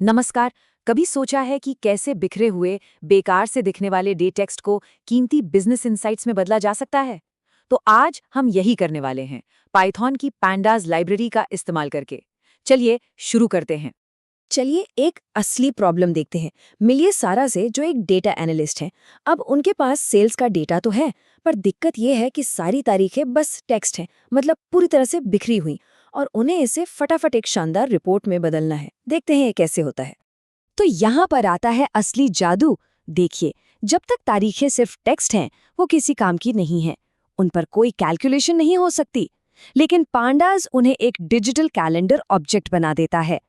नमस्कार। कभी सोचा है कि कैसे बिखरे हुए, बेकार से दिखने वाले डे टेक्स्ट को कीमती बिजनेस इनसाइट्स में बदला जा सकता है? तो आज हम यही करने वाले हैं, पाइथन की पैंडाज लाइब्रेरी का इस्तेमाल करके। चलिए शुरू करते हैं। चलिए एक असली प्रॉब्लम देखते हैं। मिलिए सारा से, जो एक डेटा एनालिस्ट हैं। अब उनके पास सेल्स का डेटा तो है, पर दिक्कत यह है कि सारी तारीखें बस टेक्स्ट हैं, मतलब पूरी तरह से बिखरी हुई, और उन्हें इसे फटाफट एक शानदार रिपोर्ट में बदलना है। देखते हैं ये कैसे होता है। तो यहाँ पर आता है असली जादू। देखिए, जब तक तारीखें सिर्फ टेक्स्ट हैं, वो किसी काम की नहीं है। उन पर कोई कैलकुलेशन नहीं हो सकती। लेकिन पांडाज उन्हें एक डिजिटल कैलेंडर ऑब्जेक्ट बना देता है।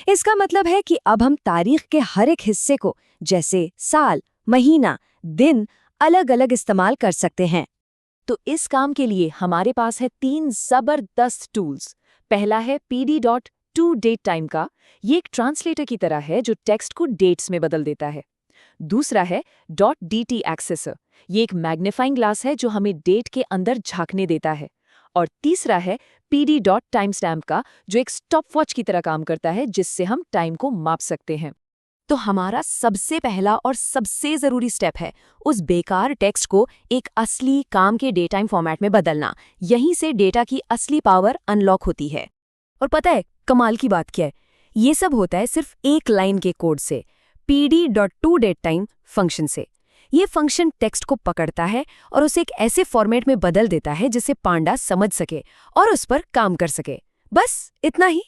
इसका मतलब है कि अब हम तारीख के हर एक हिस्से को, जैसे साल, महीना, दिन, अलग अलग इस्तेमाल कर सकते हैं। तो इस काम के लिए हमारे पास है 3 जबरदस्त टूल्स। पहला है pd.toDateTime का। ये एक ट्रांसलेटर की तरह है जो टेक्स्ट को डेट्स में बदल देता है। दूसरा है .dtAccessor। ये एक मैग्नीफाइंग ग्लास है जो हमें डेट के अंदर झांकने देता है। और तीसरा है pd.timestamp का, जो एक स्टॉपवॉच की तरह काम करता है जिससे हम टाइम को माप सकते हैं। तो हमारा सबसे पहला और सबसे ज़रूरी स्टेप है उस बेकार टेक्स्ट को एक असली काम के डे टाइम फॉर्मेट में बदलना। यहीं से डेटा की असली पावर अनलॉक होती है। और पता है कमाल की बात क्या है? ये सब होता है सिर्फ एक लाइन के कोड से, pd.toDateTime फंक्शन से। ये फंक्शन टेक्स्ट को पकड़ता है और उसे एक ऐसे फॉर्मेट में बदल देता है जिसे पांडा समझ सके और उस पर काम कर सके। बस इतना ही।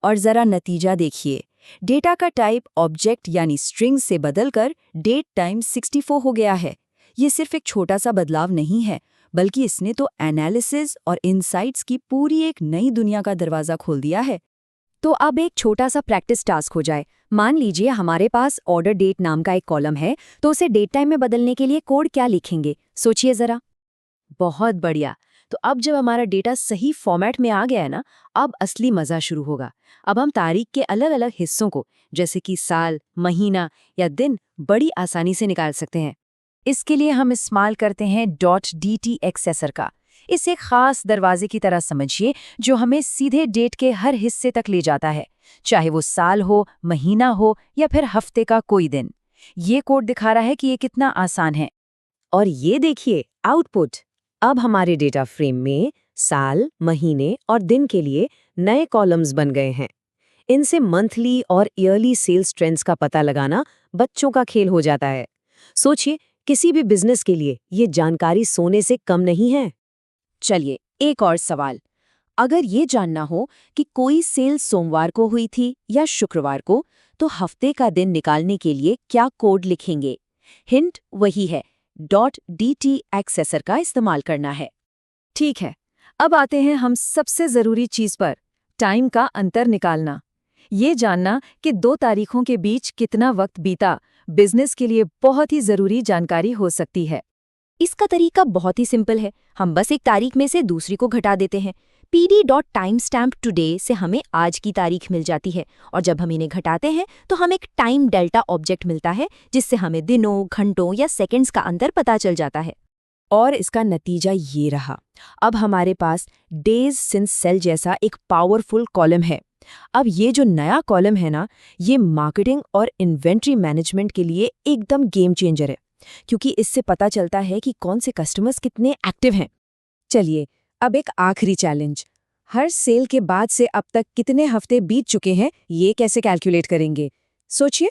और जरा नतीजा देखिए। डेटा का टाइप ऑब्जेक्ट यानी स्ट्रिंग से बदलकर डेट टाइम 64 हो गया है। ये सिर्फ एक छोटा सा बदलाव नहीं है, बल्कि इसने तो एनालिसिस और इनसाइट्स की पूरी एक नई दुनिया का दरवाजा खोल दिया है। तो अब एक छोटा सा प्रैक्टिस टास्क हो जाए। मान लीजिए हमारे पास ऑर्डर डेट नाम का एक कॉलम है, तो उसे डेट टाइम में बदलने के लिए कोड क्या लिखेंगे? सोचिए जरा। बहुत बढ़िया। तो अब जब हमारा डेटा सही फॉर्मेट में आ गया है ना, अब असली मज़ा शुरू होगा। अब हम तारीख के अलग अलग हिस्सों को, जैसे कि साल, महीना या दिन, बड़ी आसानी से निकाल सकते हैं। इसके लिए हम इस्तेमाल करते हैं .dtAccessor का। इसे खास दरवाजे की तरह समझिए जो हमें सीधे डेट के हर हिस्से तक ले जाता है, चाहे वो साल हो, महीना हो या फिर हफ्ते का कोई दिन। ये कोड दिखा रहा है कि ये कितना आसान है। और ये देखिए आउटपुट। अब हमारे डेटा फ्रेम में साल, महीने और दिन के लिए नए कॉलम्स बन गए हैं। इनसे मंथली और ईयरली सेल्स ट्रेंड्स का पता लगाना बच्चों का खेल हो जाता है। सोचिए, किसी भी बिजनेस के लिए ये जानकारी सोने से कम नहीं है। चलिए एक और सवाल। अगर ये जानना हो कि कोई सेल सोमवार को हुई थी या शुक्रवार को, तो हफ्ते का दिन निकालने के लिए क्या कोड लिखेंगे? हिंट वही है, .dtAccessor का इस्तेमाल करना है। ठीक है, अब आते हैं हम सबसे ज़रूरी चीज़ पर, टाइम का अंतर निकालना। ये जानना कि दो तारीखों के बीच कितना वक्त बीता, बिजनेस के लिए बहुत ही ज़रूरी जानकारी हो सकती है। इसका तरीका बहुत ही सिंपल है। हम बस एक तारीख में से दूसरी को घटा देते हैं। pd.timestampToday से हमें आज की तारीख मिल जाती है, और जब हम इन्हें घटाते हैं तो हमें एक टाइम डेल्टा ऑब्जेक्ट मिलता है जिससे हमें दिनों, घंटों या सेकंड्स का अंतर पता चल जाता है। और इसका नतीजा ये रहा। अब हमारे पास डेज सिंस सेल जैसा एक पावरफुल कॉलम है। अब ये जो नया कॉलम है ना, ये मार्केटिंग और इन्वेंट्री मैनेजमेंट के लिए एकदम गेम चेंजर है, क्योंकि इससे पता चलता है कि कौन से कस्टमर्स कितने एक्टिव हैं। चलिए, अब एक आखिरी चैलेंज। हर सेल के बाद से अब तक कितने हफ्ते बीत चुके हैं, ये कैसे कैलकुलेट करेंगे? सोचिए।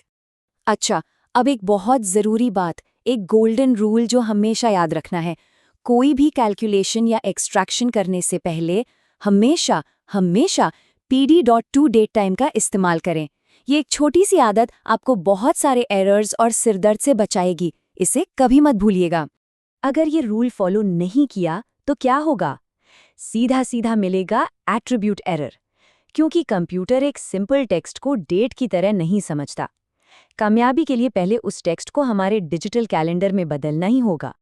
अच्छा, अब एक बहुत ज़रूरी बात, एक गोल्डन रूल जो हमेशा याद रखना है। कोई भी कैलकुलेशन या एक्सट्रैक्शन करने से पहले हमेशा हमेशा pd.toDateTime का इस्तेमाल करें। ये एक छोटी सी आदत आपको बहुत सारे एरर्स और सिरदर्द से बचाएगी। इसे कभी मत भूलिएगा। अगर ये रूल फॉलो नहीं किया तो क्या होगा? सीधा सीधा मिलेगा एट्रीब्यूट एरर, क्योंकि कंप्यूटर एक सिंपल टेक्स्ट को डेट की तरह नहीं समझता। कामयाबी के लिए पहले उस टेक्स्ट को हमारे डिजिटल कैलेंडर में बदलना ही होगा।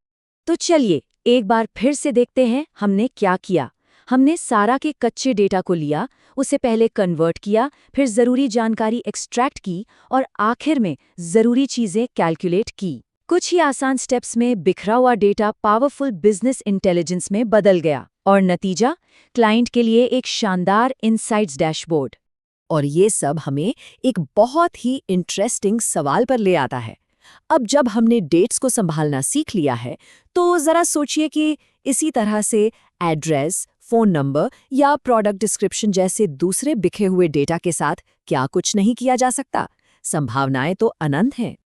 तो चलिए एक बार फिर से देखते हैं हमने क्या किया। हमने सारा के कच्चे डेटा को लिया, उसे पहले कन्वर्ट किया, फिर ज़रूरी जानकारी एक्सट्रैक्ट की और आखिर में ज़रूरी चीज़ें कैलकुलेट की। कुछ ही आसान स्टेप्स में बिखरा हुआ डेटा पावरफुल बिजनेस इंटेलिजेंस में बदल गया, और नतीजा क्लाइंट के लिए एक शानदार इनसाइट्स डैशबोर्ड। और ये सब हमें एक बहुत ही इंटरेस्टिंग सवाल पर ले आता है। अब जब हमने डेट्स को संभालना सीख लिया है, तो ज़रा सोचिए कि इसी तरह से एड्रेस, फ़ोन नंबर या प्रोडक्ट डिस्क्रिप्शन जैसे दूसरे बिखरे हुए डेटा के साथ क्या कुछ नहीं किया जा सकता। संभावनाएं तो अनंत हैं।